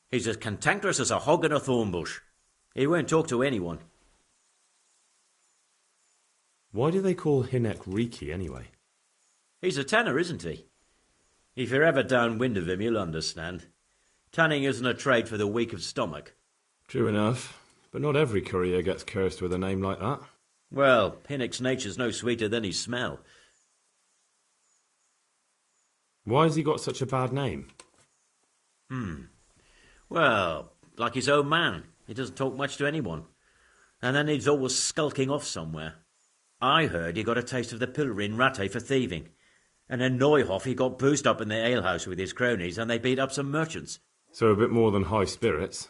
He's as cantankerous as a hog in a thorn bush. He won't talk to anyone. Why do they call Hinek Riki anyway? He's a tanner, isn't he? If you're ever downwind of him, you'll understand. Tanning isn't a trade for the weak of stomach. True enough, but not every courier gets cursed with a name like that. Well, Hinnick's nature's no sweeter than his smell. Why has he got such a bad name? Well, like his own man. He doesn't talk much to anyone. And then he's always skulking off somewhere. I heard he got a taste of the pillory in Rattay for thieving. And in Neuhoff he got boozed up in the alehouse with his cronies and they beat up some merchants. So a bit more than high spirits.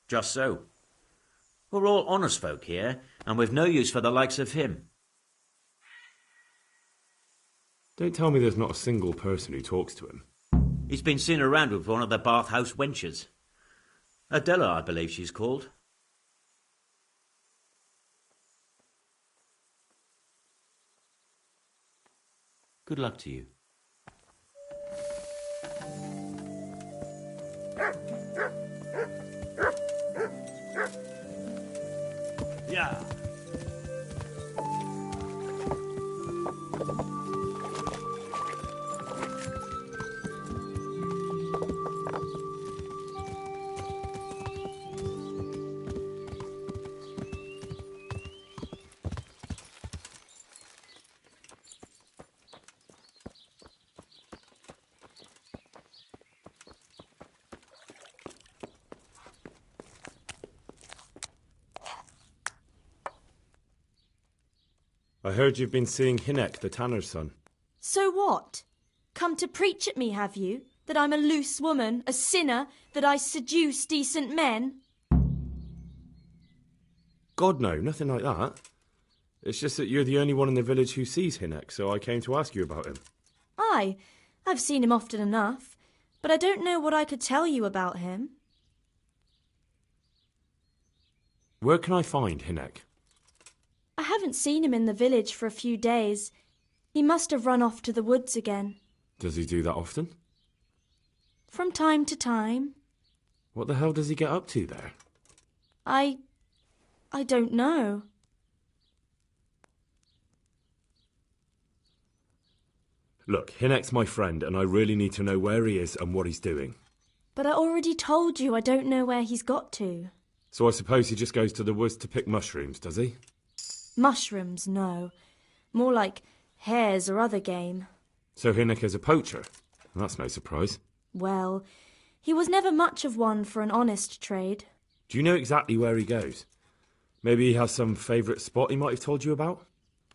Just so. We're all honest folk here, and we've no use for the likes of him. Don't tell me there's not a single person who talks to him. He's been seen around with one of the Bath House wenches. Adela, I believe she's called. Good luck to you. Yeah. I heard you've been seeing Hinek, the tanner's son. So what? Come to preach at me, have you? That I'm a loose woman, a sinner, that I seduce decent men? God, no, nothing like that. It's just that you're the only one in the village who sees Hinek, so I came to ask you about him. Aye, I've seen him often enough, but I don't know what I could tell you about him. Where can I find Hinek? I haven't seen him in the village for a few days. He must have run off to the woods again. Does he do that often? From time to time. What the hell does he get up to there? I don't know. Look, Hinek's my friend, and I really need to know where he is and what he's doing. But I already told you I don't know where he's got to. So I suppose he just goes to the woods to pick mushrooms, does he? Mushrooms, no. More like hares or other game. So Hinek is a poacher? That's no surprise. Well, he was never much of one for an honest trade. Do you know exactly where he goes? Maybe he has some favourite spot he might have told you about?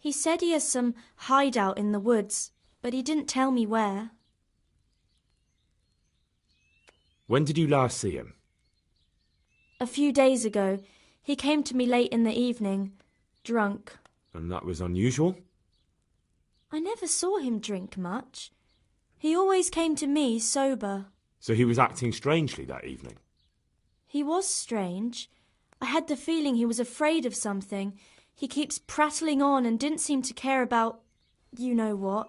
He said he has some hideout in the woods, but he didn't tell me where. When did you last see him? A few days ago. He came to me late in the evening, drunk. And that was unusual? I never saw him drink much. He always came to me sober. So he was acting strangely that evening? He was strange. I had the feeling he was afraid of something. He keeps prattling on and didn't seem to care about you know what.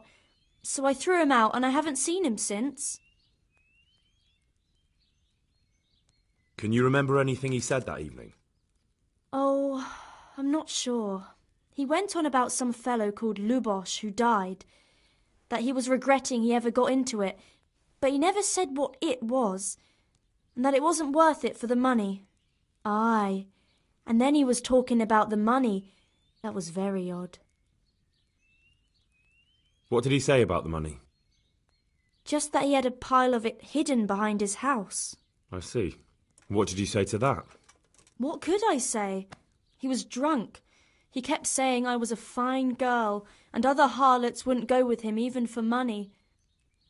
So I threw him out and I haven't seen him since. Can you remember anything he said that evening? Oh, I'm not sure. He went on about some fellow called Lubosh who died, that he was regretting he ever got into it, but he never said what it was, and that it wasn't worth it for the money. Aye, and then he was talking about the money. That was very odd. What did he say about the money? Just that he had a pile of it hidden behind his house. I see. What did you say to that? What could I say? He was drunk. He kept saying I was a fine girl, and other harlots wouldn't go with him even for money.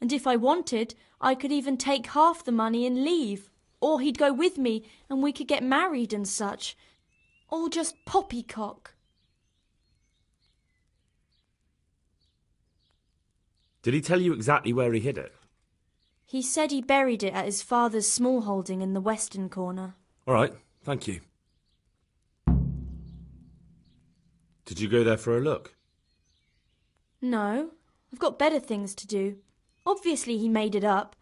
And if I wanted, I could even take half the money and leave. Or he'd go with me, and we could get married and such. All just poppycock. Did he tell you exactly where he hid it? He said he buried it at his father's small holding in the western corner. All right, thank you. Did you go there for a look? No, I've got better things to do. Obviously he made it up.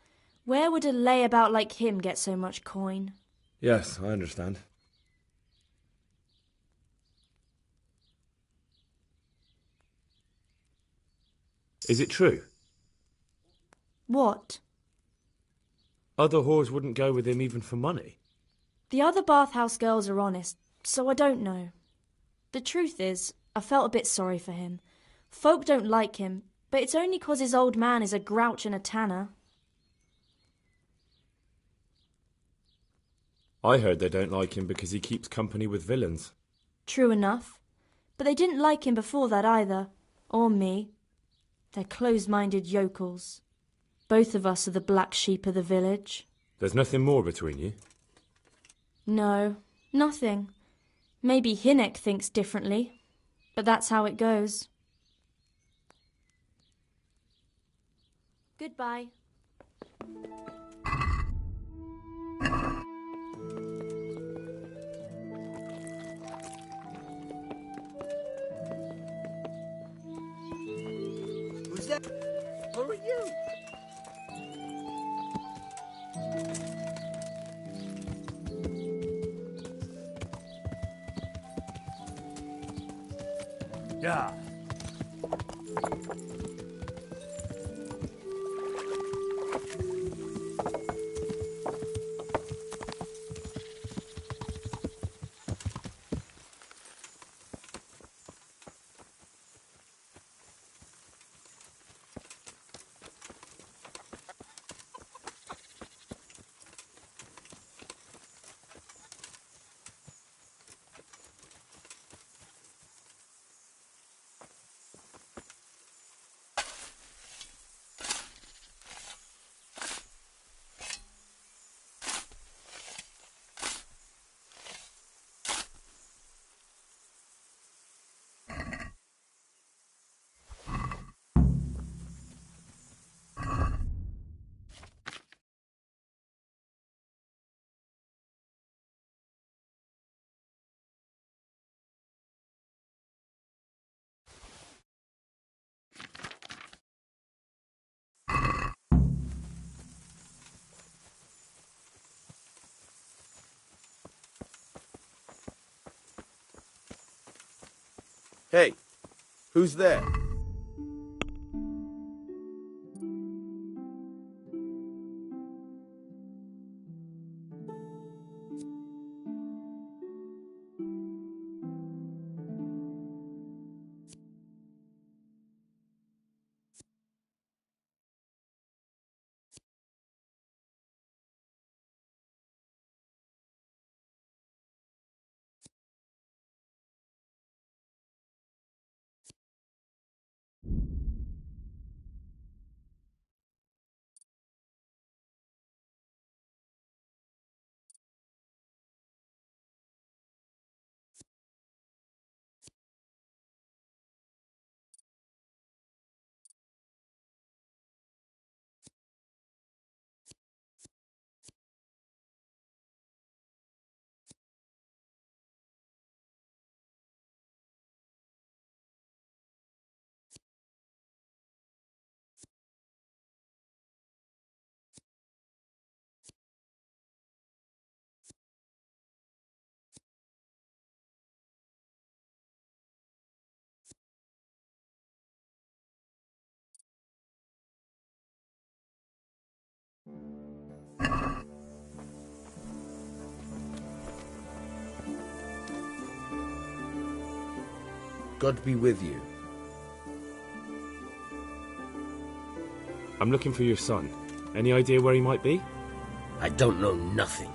Where would a layabout like him get so much coin? Yes, I understand. Is it true? What? Other whores wouldn't go with him even for money. The other bathhouse girls are honest, so I don't know. The truth is, I felt a bit sorry for him. Folk don't like him, but it's only 'cause his old man is a grouch and a tanner. I heard they don't like him because he keeps company with villains. True enough. But they didn't like him before that either. Or me. They're close-minded yokels. Both of us are the black sheep of the village. There's nothing more between you? No, nothing. Maybe Hynek thinks differently, but that's how it goes. Goodbye. Who's that? Who are you? Yeah. Hey, who's there? God be with you. I'm looking for your son. Any idea where he might be? I don't know nothing.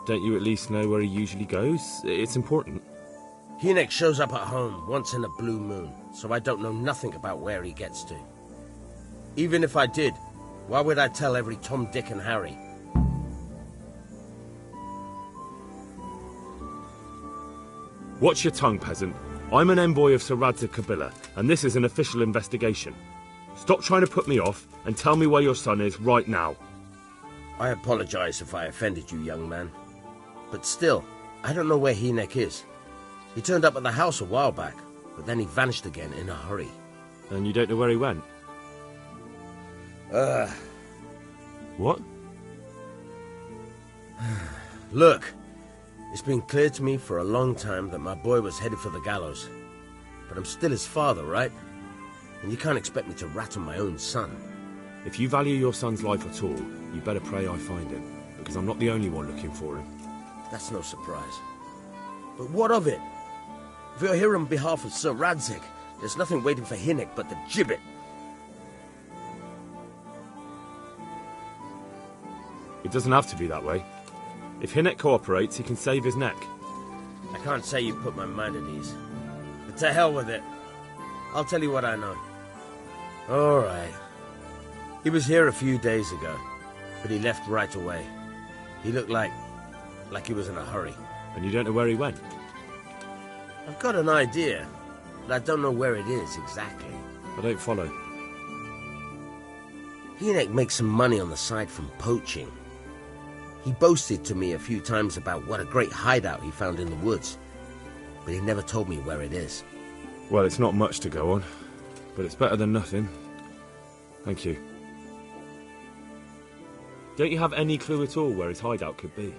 Don't you at least know where he usually goes? It's important. Hynek shows up at home once in a blue moon, so I don't know nothing about where he gets to. Even if I did, why would I tell every Tom, Dick and Harry? Watch your tongue, peasant. I'm an envoy of Sir Radza Kabila, and this is an official investigation. Stop trying to put me off, and tell me where your son is right now. I apologize if I offended you, young man. But still, I don't know where Hynek is. He turned up at the house a while back, but then he vanished again in a hurry. And you don't know where he went? What? Look, it's been clear to me for a long time that my boy was headed for the gallows. But I'm still his father, right? And you can't expect me to rat on my own son. If you value your son's life at all, you better pray I find him, because I'm not the only one looking for him. That's no surprise. But what of it? If you're here on behalf of Sir Radzig, there's nothing waiting for Hinnick but the gibbet. It doesn't have to be that way. If Hinnick cooperates, he can save his neck. I can't say you put my mind at ease. But to hell with it. I'll tell you what I know. All right. He was here a few days ago, but he left right away. He looked like he was in a hurry. And you don't know where he went? I've got an idea, but I don't know where it is exactly. I don't follow. Hinnick makes some money on the side from poaching. He boasted to me a few times about what a great hideout he found in the woods, but he never told me where it is. Well, it's not much to go on, but it's better than nothing. Thank you. Don't you have any clue at all where his hideout could be?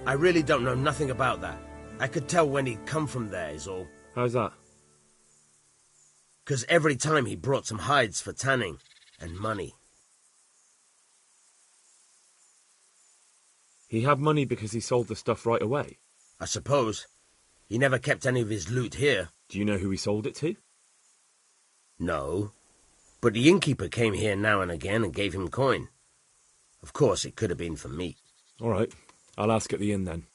I really don't know nothing about that. I could tell when he'd come from there, is all. How's that? 'Cause every time he brought some hides for tanning and money. He had money because he sold the stuff right away? I suppose. He never kept any of his loot here. Do you know who he sold it to? No. But the innkeeper came here now and again and gave him coin. Of course, it could have been for meat. All right. I'll ask at the inn then.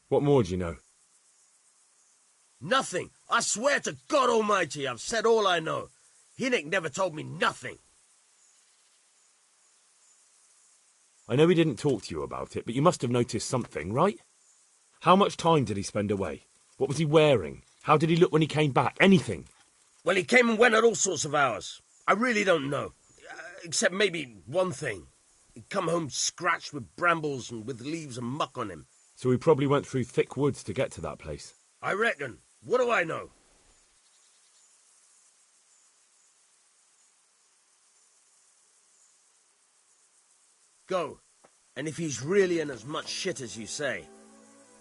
What more do you know? Nothing. I swear to God Almighty, I've said all I know. Hinnick never told me nothing. I know he didn't talk to you about it, but you must have noticed something, right? How much time did he spend away? What was he wearing? How did he look when he came back? Anything? Well, he came and went at all sorts of hours. I really don't know. Except maybe one thing. He'd come home scratched with brambles and with leaves and muck on him. So he probably went through thick woods to get to that place. I reckon. What do I know? Go. And if he's really in as much shit as you say,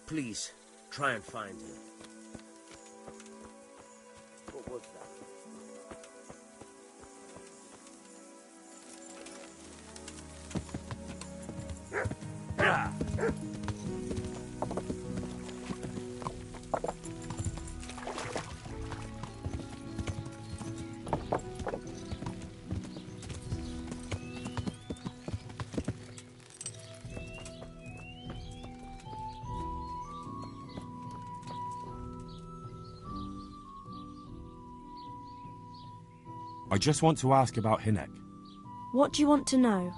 please try and find him. What was that? I just want to ask about Hinnick. What do you want to know?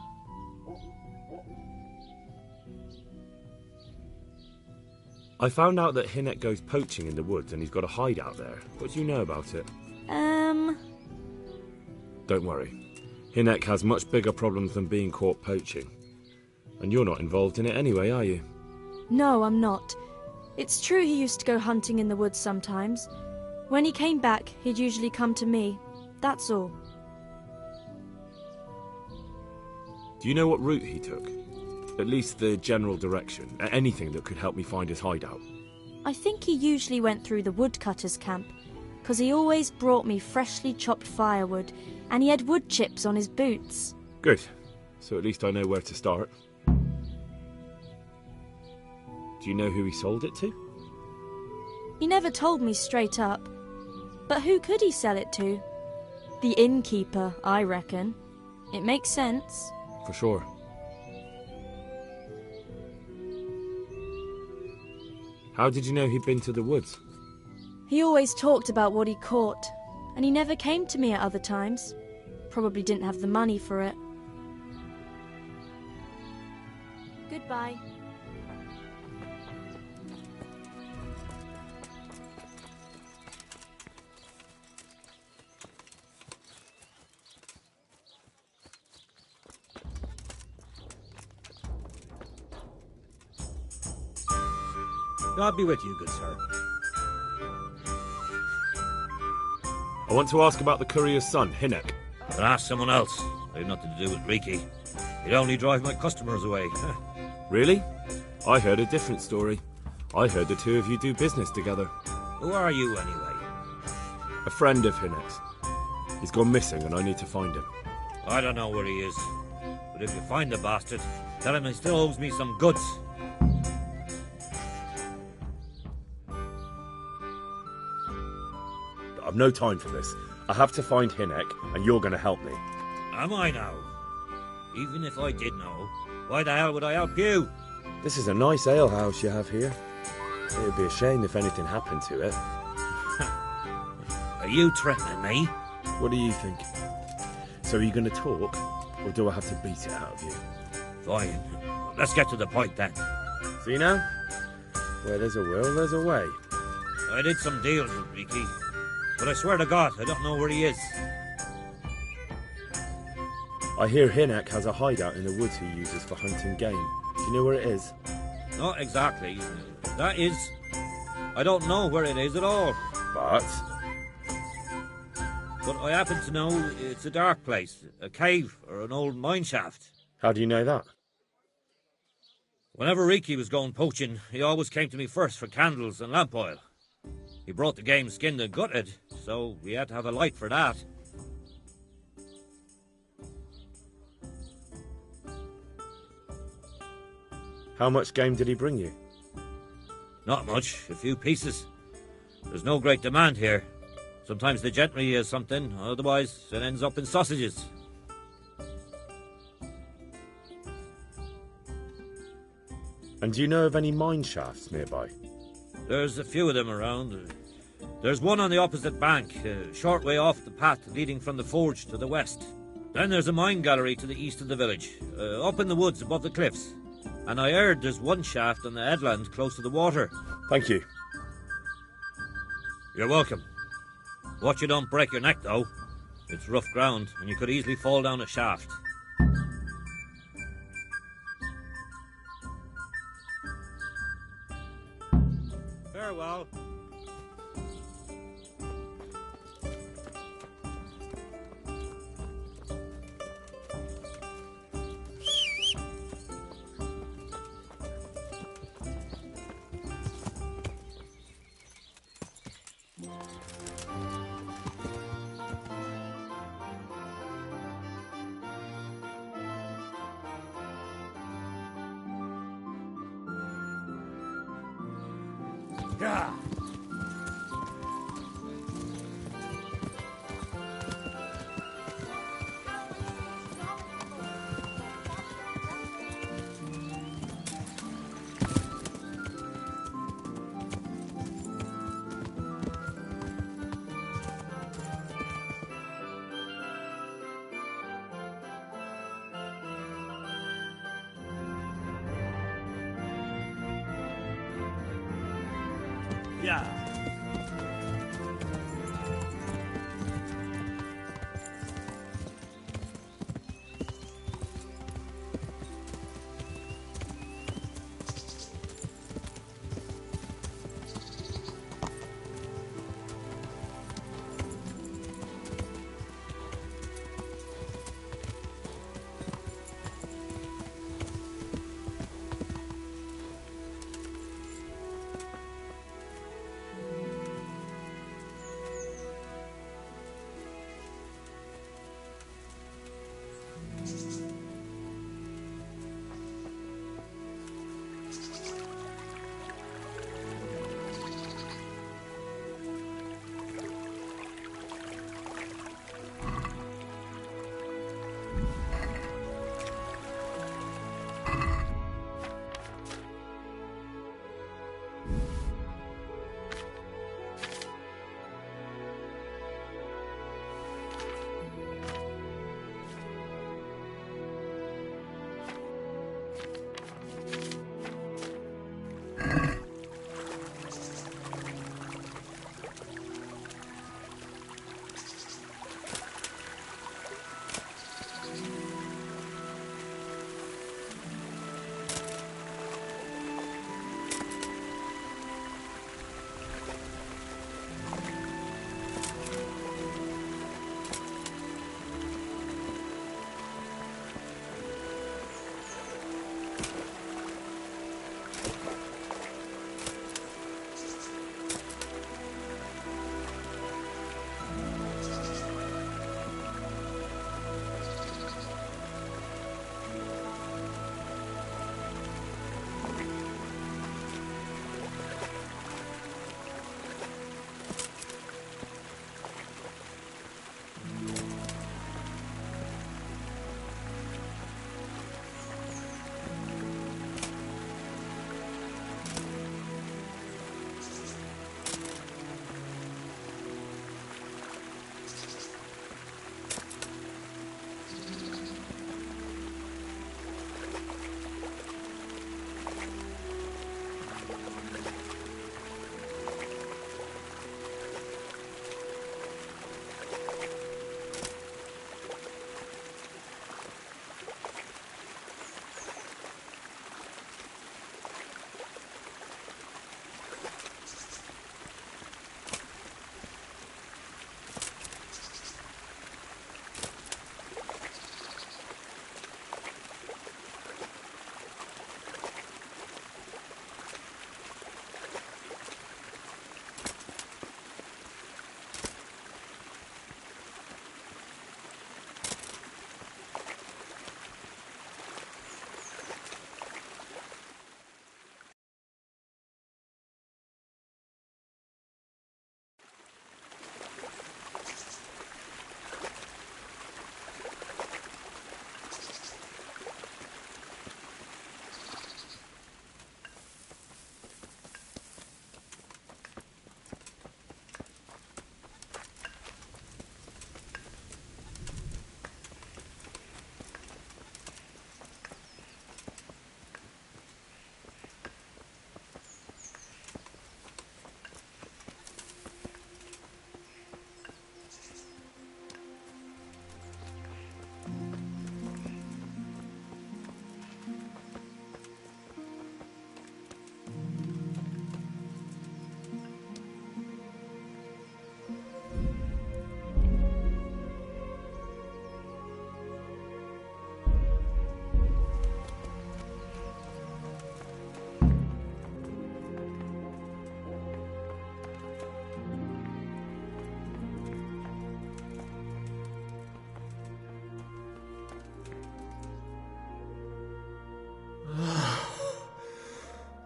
I found out that Hinnick goes poaching in the woods and he's got a hideout there. What do you know about it? Don't worry. Hinnick has much bigger problems than being caught poaching. And you're not involved in it anyway, are you? No, I'm not. It's true he used to go hunting in the woods sometimes. When he came back, he'd usually come to me. That's all. Do you know what route he took? At least the general direction. Anything that could help me find his hideout. I think he usually went through the woodcutter's camp, 'cause he always brought me freshly chopped firewood, and he had wood chips on his boots. Good. So at least I know where to start. Do you know who he sold it to? He never told me straight up. But who could he sell it to? The innkeeper, I reckon. It makes sense. For sure. How did you know he'd been to the woods? He always talked about what he caught, and he never came to me at other times. Probably didn't have the money for it. Goodbye. God be with you, good sir. I want to ask about the courier's son, Hinnick. Ask someone else. I've nothing to do with Riki. He'd only drive my customers away. Really? I heard a different story. I heard the two of you do business together. Who are you, anyway? A friend of Hinek's. He's gone missing and I need to find him. I don't know where he is. But if you find the bastard, tell him he still owes me some goods. I've no time for this. I have to find Hinek and you're going to help me. Am I now? Even if I did know, why the hell would I help you? This is a nice alehouse you have here. It would be a shame if anything happened to it. Are you threatening me? What do you think? So are you going to talk, or do I have to beat it out of you? Fine. Let's get to the point then. See now? Where there's a will, there's a way. I did some deals with Riki, but I swear to God, I don't know where he is. I hear Hinek has a hideout in the woods he uses for hunting game. Do you know where it is? Not exactly. That is... I don't know where it is at all. But I happen to know it's a dark place, a cave or an old mine shaft. how do you know that? Whenever Riki was going poaching, he always came to me first for candles and lamp oil. He brought the game skinned and gutted, so we had to have a light for that. How much game did he bring you? Not much, a few pieces. There's no great demand here. Sometimes the gentry has something, otherwise it ends up in sausages. And do you know of any mine shafts nearby? There's a few of them around. There's one on the opposite bank, a short way off the path leading from the forge to the west. Then there's a mine gallery to the east of the village, up in the woods above the cliffs. And I heard there's one shaft on the headland close to the water. Thank you. You're welcome. Watch you don't break your neck, though. It's rough ground, and you could easily fall down a shaft. Farewell. Yeah.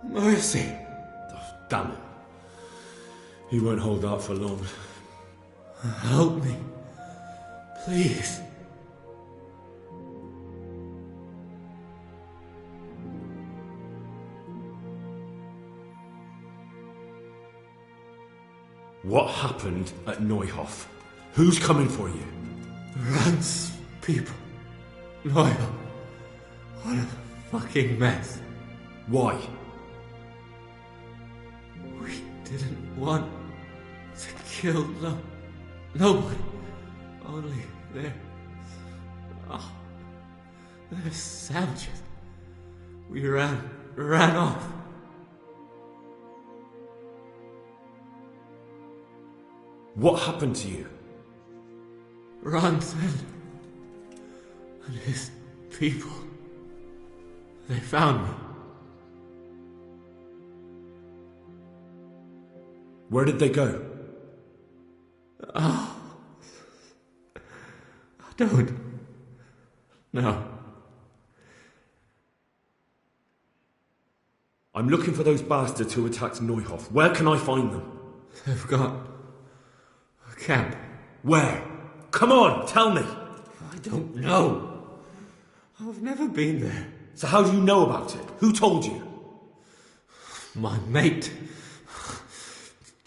Mercy. Oh, damn it. He won't hold out for long. Help me. Please. What happened at Neuhof? Who's coming for you? Rand's people. Noel. What a fucking mess. Why? We didn't want to kill nobody. Only they're... Oh, they're savages. We ran off. What happened to you? Ron said, and his people, they found me. Where did they go? Oh, I don't know. I'm looking for those bastards who attacked Neuhof. Where can I find them? They've got a camp. Where? Come on, tell me. I don't know. I've never been there. So how do you know about it? Who told you? My mate,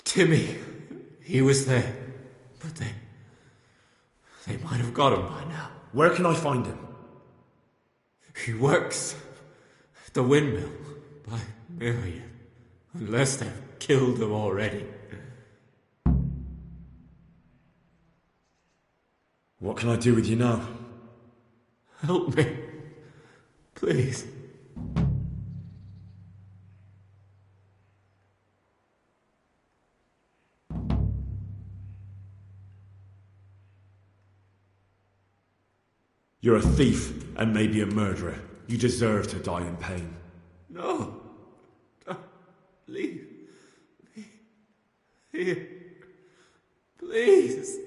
Timmy, he was there. But they might have got him by now. Where can I find him? He works at the windmill by Miriam. Unless they've killed him already. What can I do with you now? Help me. Please. You're a thief and maybe a murderer. You deserve to die in pain. No. Leave me here. Please.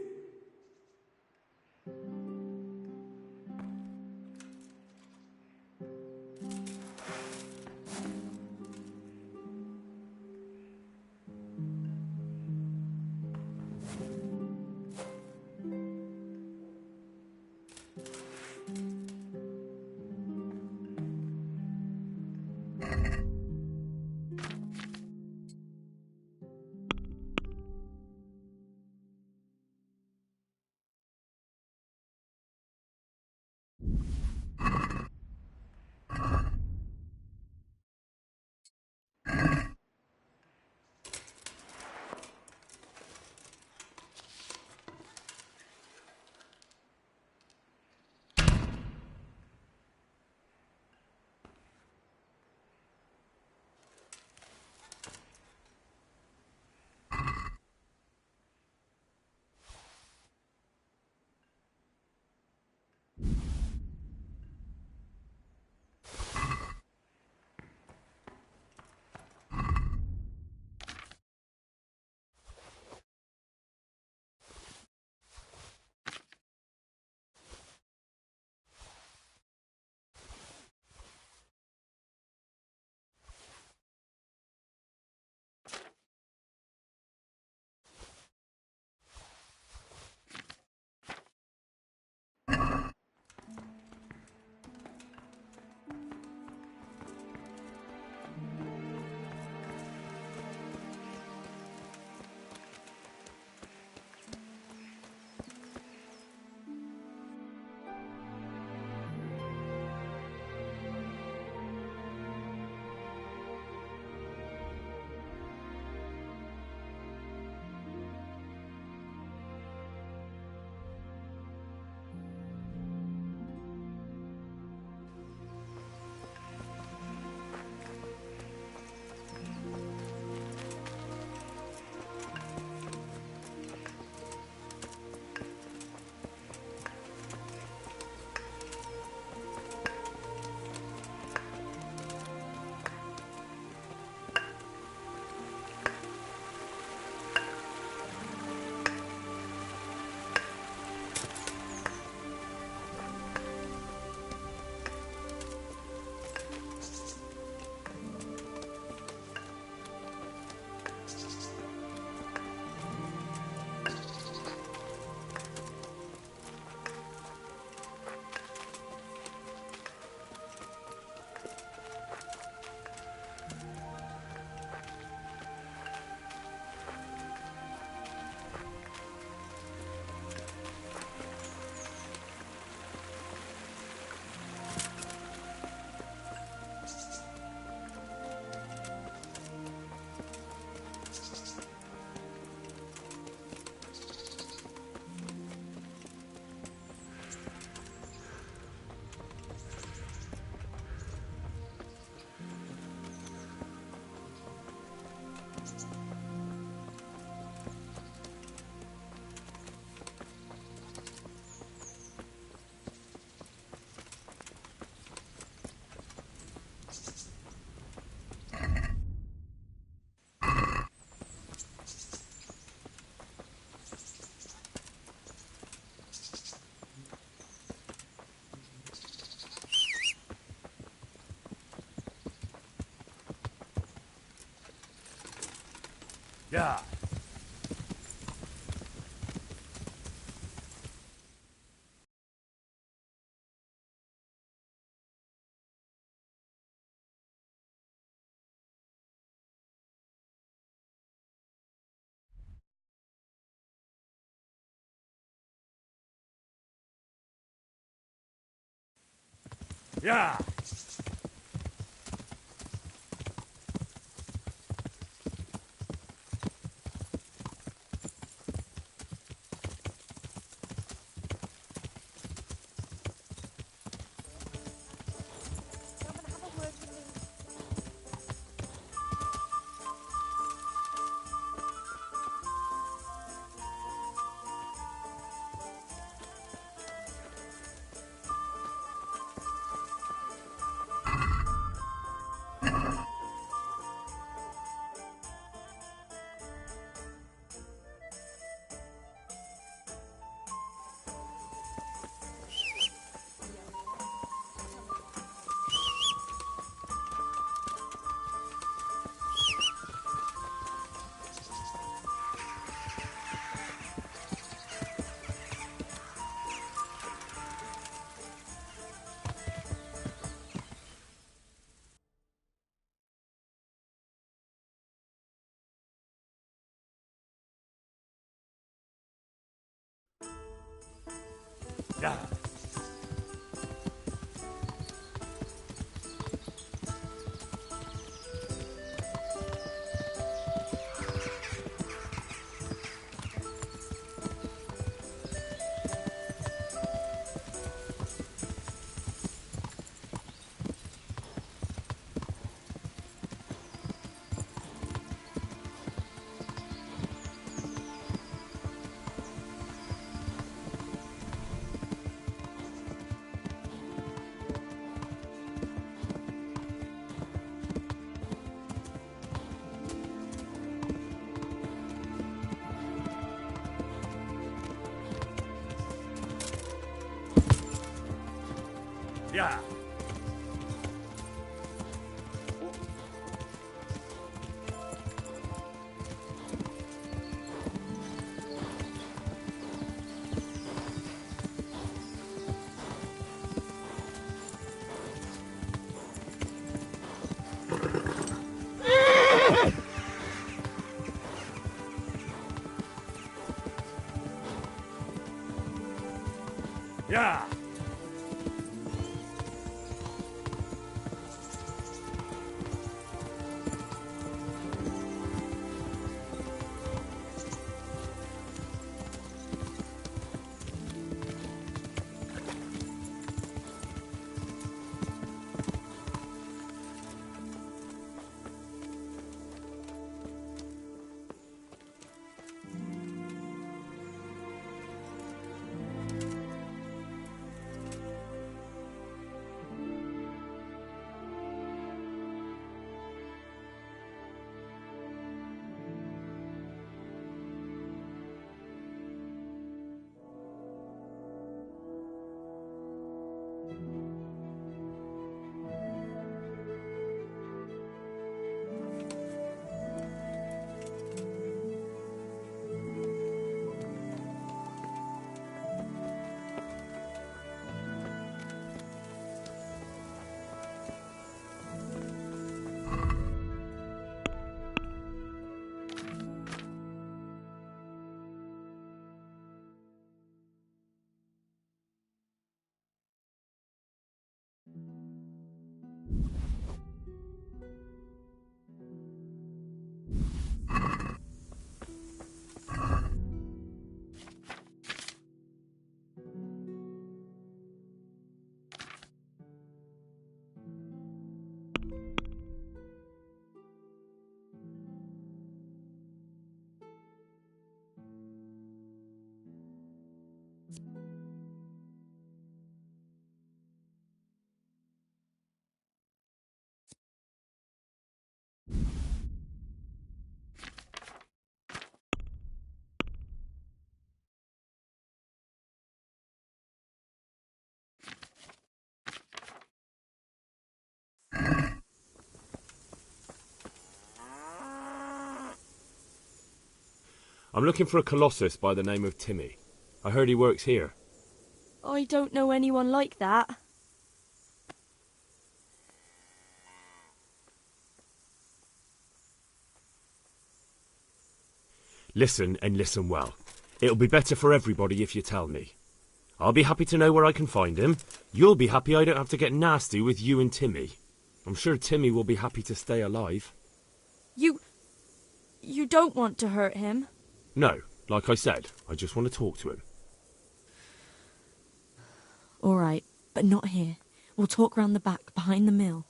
Yeah. Yeah. Yeah. Yeah. Yeah. I'm looking for a colossus by the name of Timmy. I heard he works here. I don't know anyone like that. Listen, and listen well. It'll be better for everybody if you tell me. I'll be happy to know where I can find him. You'll be happy I don't have to get nasty with you and Timmy. I'm sure Timmy will be happy to stay alive. You don't want to hurt him? No, like I said, I just want to talk to him. All right, but not here. We'll talk round the back, behind the mill.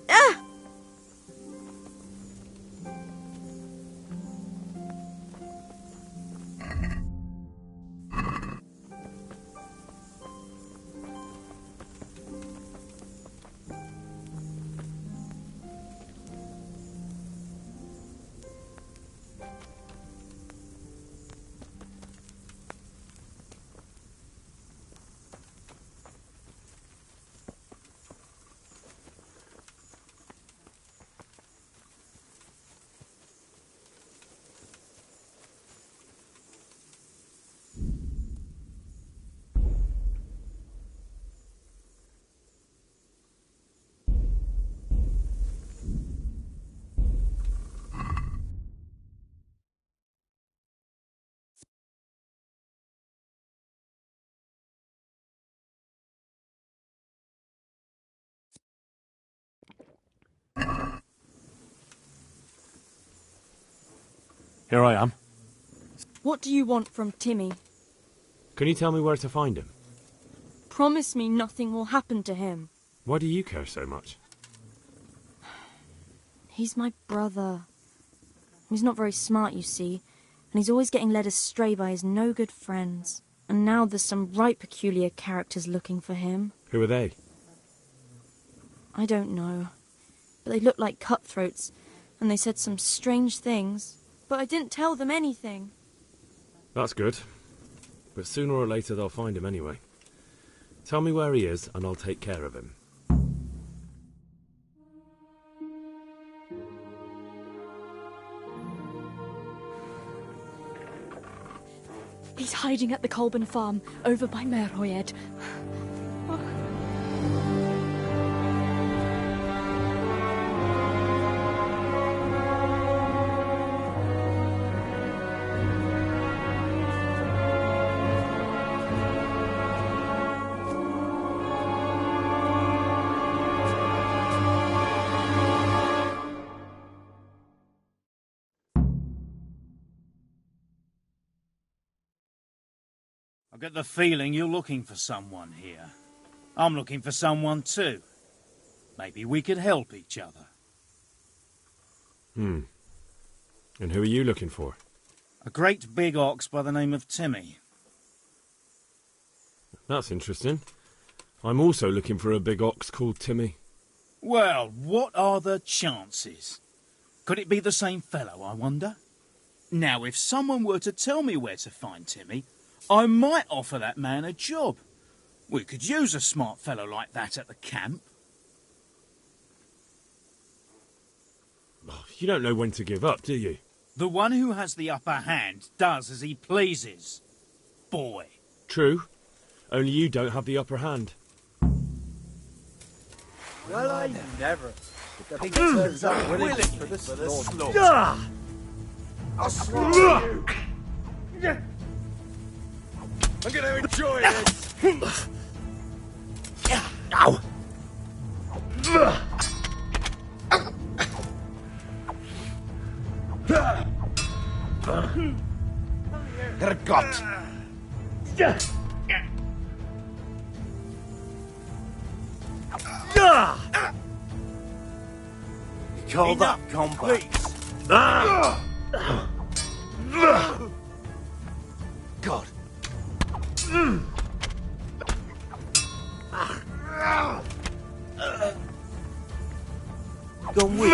Ah! Here I am. What do you want from Timmy? Can you tell me where to find him? Promise me nothing will happen to him. Why do you care so much? He's my brother. He's not very smart, you see, and he's always getting led astray by his no-good friends. And now there's some right peculiar characters looking for him. Who are they? I don't know, but they looked like cutthroats, and they said some strange things, but I didn't tell them anything. That's good. But sooner or later they'll find him anyway. Tell me where he is and I'll take care of him. He's hiding at the Colburn farm, over by Merhoyed. I get the feeling you're looking for someone here. I'm looking for someone too. Maybe we could help each other. And who are you looking for? A great big ox by the name of Timmy. That's interesting. I'm also looking for a big ox called Timmy. Well, what are the chances? Could it be the same fellow, I wonder? Now, if someone were to tell me where to find Timmy, I might offer that man a job. We could use a smart fellow like that at the camp. You don't know when to give up, do you? The one who has the upper hand does as he pleases. Boy. True. Only you don't have the upper hand. Well, I never. The pig turns up willing for the slaughter. I'll slaughter you. I'm gonna enjoy this. Ow! Herrgott! You call that combat? God. Go with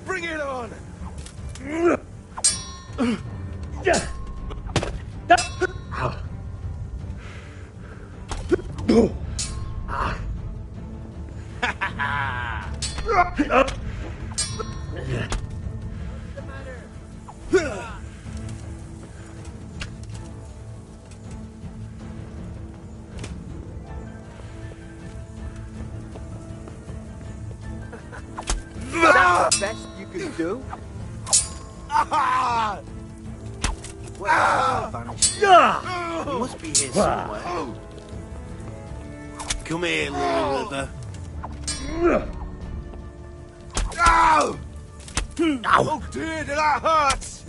Bring it on! That's the best you can do? Well, vanished. He must be here somewhere. Come here, little liver. Oh dear, that hurts!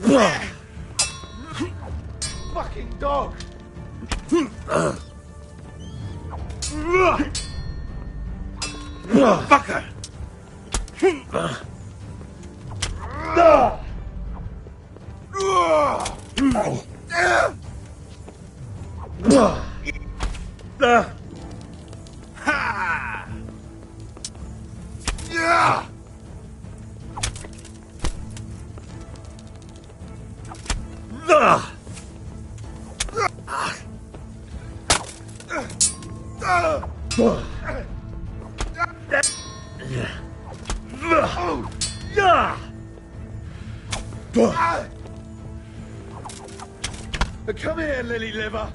Fucking dog! Fucker! Come here, lily liver.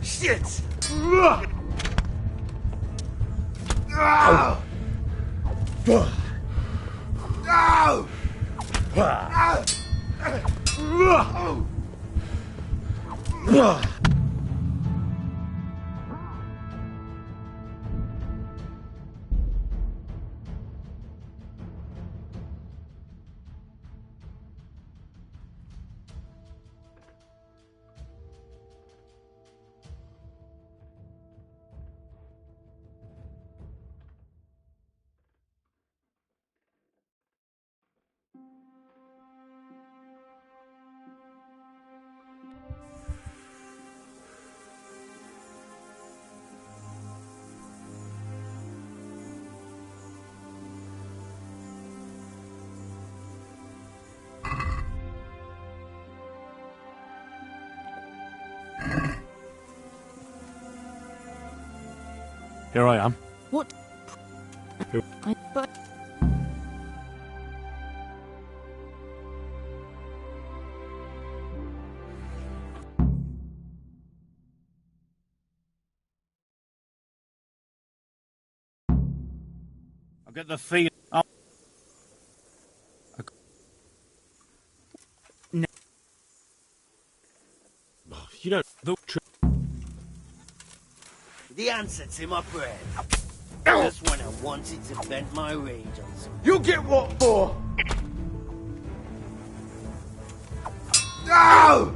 Shit! Here I am. What? But I've got the feeling. You don't. The answer's in my brain. Just when I wanted to vent my rage on some. You get what for? No!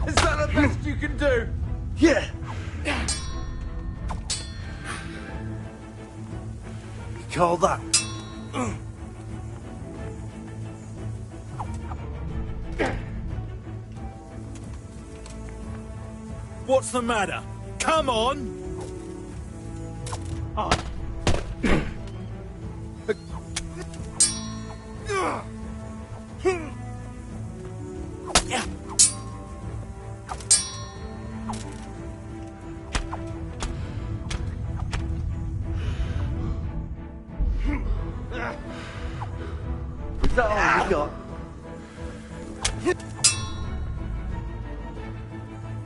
Is that the best you can do? Yeah. You call that? What's the matter? Come on! Oh. Is that all you got?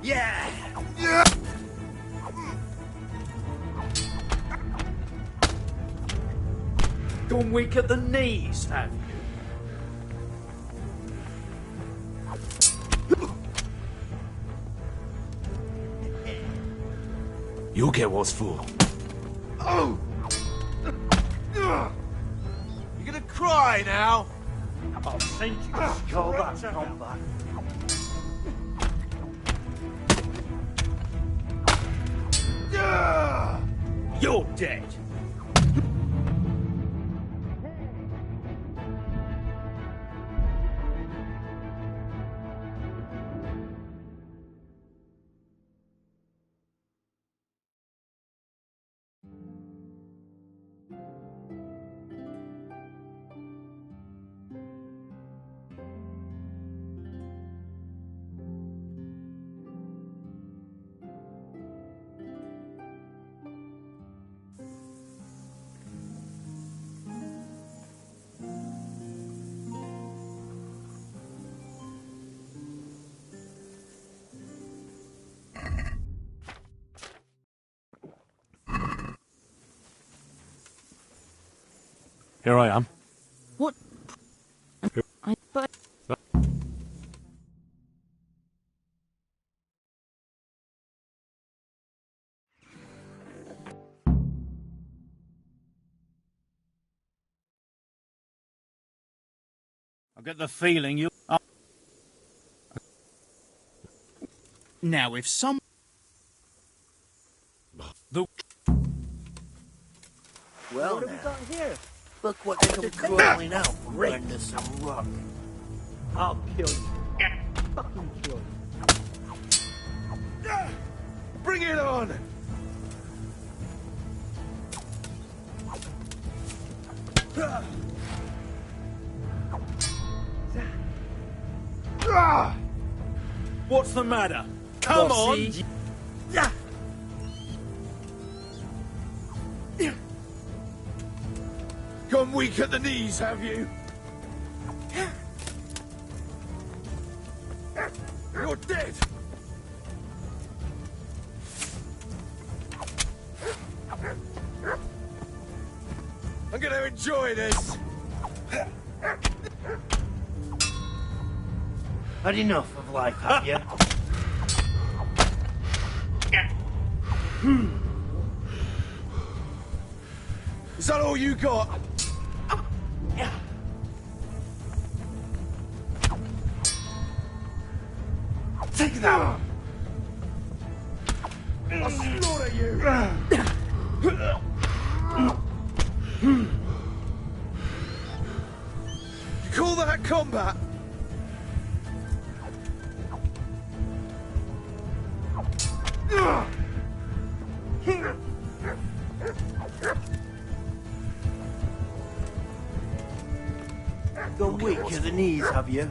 Yeah! Yeah! Gone weak at the knees, have you? You'll get what's for. Oh! You gonna cry now? I'll send you Call that combat. You're dead. Here I am. What? But I get the feeling you... Now, if some... The... Well, what have we got here? Look what come crawling out from under some rock. I'll kill you. Fucking kill you. Bring it on! What's the matter? Come on! Gone weak at the knees, have you? You're dead! I'm gonna enjoy this! Had enough of life, have you? Is that all you got? Take that! I'll slaughter you! You call that combat? Gone weak at the knees, have you?